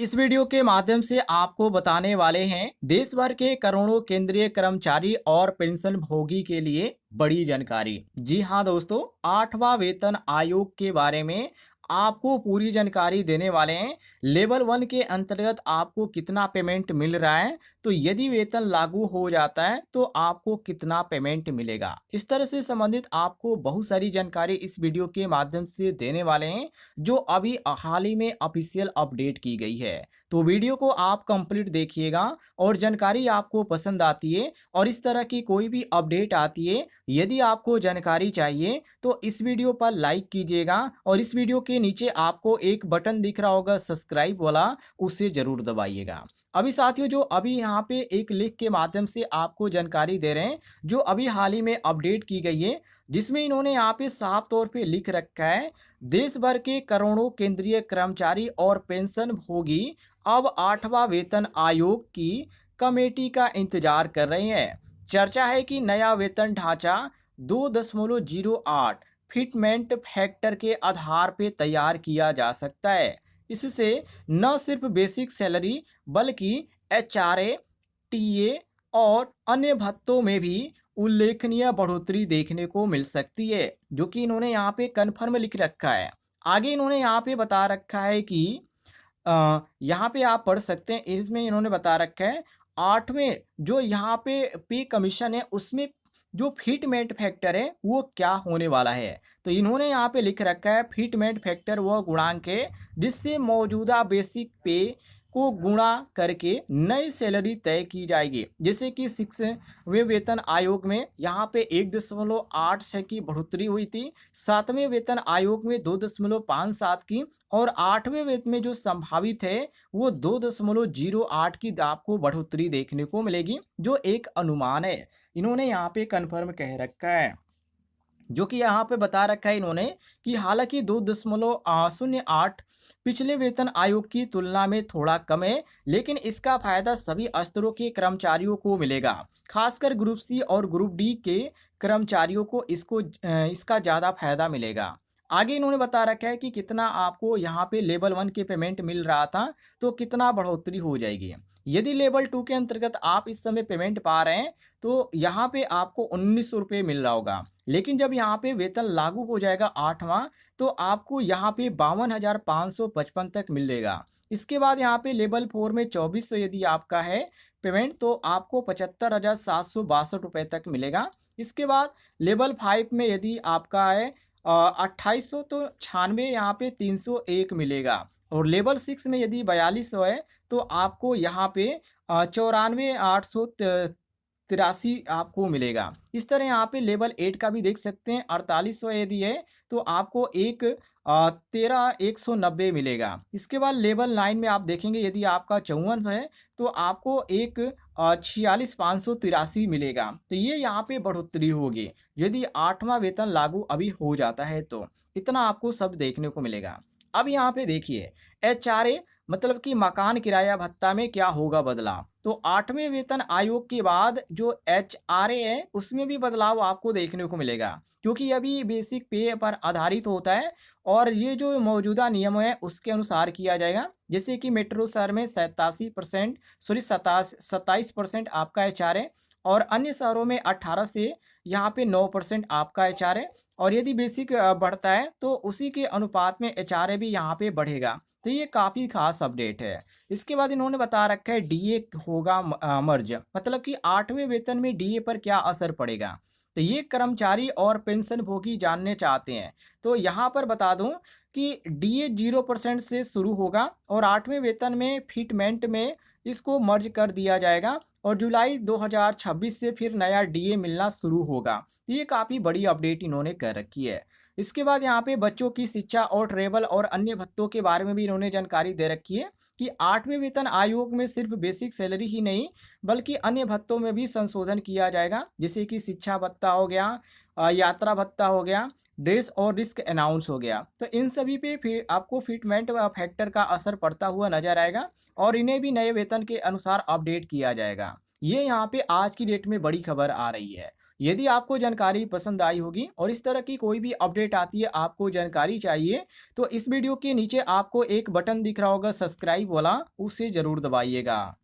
इस वीडियो के माध्यम से आपको बताने वाले हैं देश भर के करोड़ों केंद्रीय कर्मचारी और पेंशन भोगी के लिए बड़ी जानकारी। जी हाँ दोस्तों, 8वां वेतन आयोग के बारे में आपको पूरी जानकारी देने वाले हैं। लेवल 1 के अंतर्गत आपको कितना पेमेंट मिल रहा है, तो यदि वेतन लागू हो जाता है तो आपको कितना पेमेंट मिलेगा, इस तरह से संबंधित आपको बहुत सारी जानकारी इस वीडियो के माध्यम से देने वाले हैं, जो अभी हाल ही में ऑफिशियल अपडेट की गई है। तो वीडियो को आप कंप्लीट देखिएगा और जानकारी आपको पसंद आती है और इस तरह की कोई भी अपडेट आती है, यदि आपको जानकारी चाहिए तो इस वीडियो पर लाइक कीजिएगा और इस वीडियो के नीचे आपको एक बटन दिख रहा होगा सब्सक्राइब वाला, उसे जरूर दबाइएगा। अभी साथियों, जो अभी यहाँ पे एक लिंक के माध्यम से आपको जानकारी दे रहे हैं, जो अभी हाल ही में अपडेट की गई है, जिसमें इन्होंने यहाँ पे साफ तौर पे लिख रखा है, देश भर के करोड़ों केंद्रीय कर्मचारी और पेंशन भोगी अब 8वां वेतन आयोग की कमेटी का इंतजार कर रहे हैं। चर्चा है कि नया वेतन ढांचा 2.08 फिटमेंट फैक्टर के आधार पर तैयार किया जा सकता है। इससे न सिर्फ बेसिक सैलरी बल्कि एचआरए, टीए और अन्य भत्तों में भी उल्लेखनीय बढ़ोतरी देखने को मिल सकती है, जो कि इन्होंने यहाँ पे कन्फर्म लिख रखा है। आगे इन्होंने यहाँ पे बता रखा है कि यहाँ पे आप पढ़ सकते हैं, इसमें इन्होंने बता रखा है 8वें जो यहाँ पे कमीशन है, उसमें जो फिटमेंट फैक्टर है वो क्या होने वाला है। तो इन्होंने यहाँ पे लिख रखा है, फिटमेंट फैक्टर वह गुणांक है जिससे मौजूदा बेसिक पे को गुणा करके नई सैलरी तय की जाएगी। जैसे कि 6वें वेतन आयोग में यहाँ पे 1.86 की बढ़ोतरी हुई थी, 7वें वेतन आयोग में 2.57 की और 8वें वेतन में जो संभावित है वो 2.08 की आपको बढ़ोतरी देखने को मिलेगी, जो एक अनुमान है। इन्होंने यहाँ पे कन्फर्म कह रखा है, जो कि यहाँ पे बता रखा है इन्होंने कि हालांकि 2.08 पिछले वेतन आयोग की तुलना में थोड़ा कम है, लेकिन इसका फायदा सभी स्तरों के कर्मचारियों को मिलेगा। खासकर ग्रुप सी और ग्रुप डी के कर्मचारियों को इसका ज़्यादा फायदा मिलेगा। आगे इन्होंने बता रखा है कि कितना आपको यहाँ पे लेवल 1 के पेमेंट मिल रहा था, तो कितना बढ़ोतरी हो जाएगी। यदि लेवल 2 के अंतर्गत आप इस समय पेमेंट पा रहे हैं तो यहाँ पे आपको 1900 रुपये मिल रहा होगा, लेकिन जब यहाँ पे वेतन लागू हो जाएगा 8वां, तो आपको यहाँ पे 52,555 तक मिलेगा। इसके बाद यहाँ पे लेवल 4 में 2400 यदि आपका है पेमेंट, तो आपको 75,762 तक मिलेगा। इसके बाद लेवल 5 में यदि आपका है 2800, तो 96 यहाँ पे 301 मिलेगा। और लेवल 6 में यदि 4200 है तो आपको यहाँ पे 94,883 आपको मिलेगा। इस तरह यहाँ पे लेवल 8 का भी देख सकते हैं, 4800 यदि है तो आपको 13,190 मिलेगा। इसके बाद लेवल 9 में आप देखेंगे, यदि आपका 54 है तो आपको 46,583 मिलेगा। तो ये यहाँ पे बढ़ोतरी होगी यदि 8वां वेतन लागू अभी हो जाता है, तो इतना आपको सब देखने को मिलेगा। अब यहाँ पे देखिए, एचआरए मतलब कि मकान किराया भत्ता में क्या होगा बदलाव। तो 8वें वेतन आयोग के बाद जो एचआरए है उसमें भी बदलाव आपको देखने को मिलेगा, क्योंकि अभी बेसिक पे पर आधारित होता है और ये जो मौजूदा नियम है उसके अनुसार किया जाएगा। जैसे कि मेट्रो शहर में 87% 27% आपका एचआरए और अन्य शहरों में 18 से यहाँ पे 9% आपका एचआरए, और यदि बेसिक बढ़ता है तो उसी के अनुपात में एचआरए भी यहाँ पे बढ़ेगा। तो ये काफ़ी खास अपडेट है। इसके बाद इन्होंने बता रखा है डीए होगा मर्ज, मतलब कि 8वें वेतन में डीए पर क्या असर पड़ेगा। तो ये कर्मचारी और पेंशन भोगी जानने चाहते हैं। तो यहाँ पर बता दूं कि डीए 0% से शुरू होगा और 8वें वेतन में फिटमेंट में इसको मर्ज कर दिया जाएगा और जुलाई 2026 से फिर नया डीए मिलना शुरू होगा। तो ये काफ़ी बड़ी अपडेट इन्होंने कर रखी है। इसके बाद यहाँ पे बच्चों की शिक्षा और ट्रेवल और अन्य भत्तों के बारे में भी इन्होंने जानकारी दे रखी है कि 8वें वेतन आयोग में सिर्फ बेसिक सैलरी ही नहीं बल्कि अन्य भत्तों में भी संशोधन किया जाएगा, जैसे कि शिक्षा भत्ता हो गया, यात्रा भत्ता हो गया, ड्रेस और रिस्क अनाउंस हो गया। तो इन सभी पे फिर आपको फिटमेंट फैक्टर का असर पड़ता हुआ नजर आएगा और इन्हें भी नए वेतन के अनुसार अपडेट किया जाएगा। ये यहाँ पे आज की डेट में बड़ी खबर आ रही है। यदि आपको जानकारी पसंद आई होगी और इस तरह की कोई भी अपडेट आती है, आपको जानकारी चाहिए, तो इस वीडियो के नीचे आपको एक बटन दिख रहा होगा सब्सक्राइब वाला, उसे ज़रूर दबाइएगा।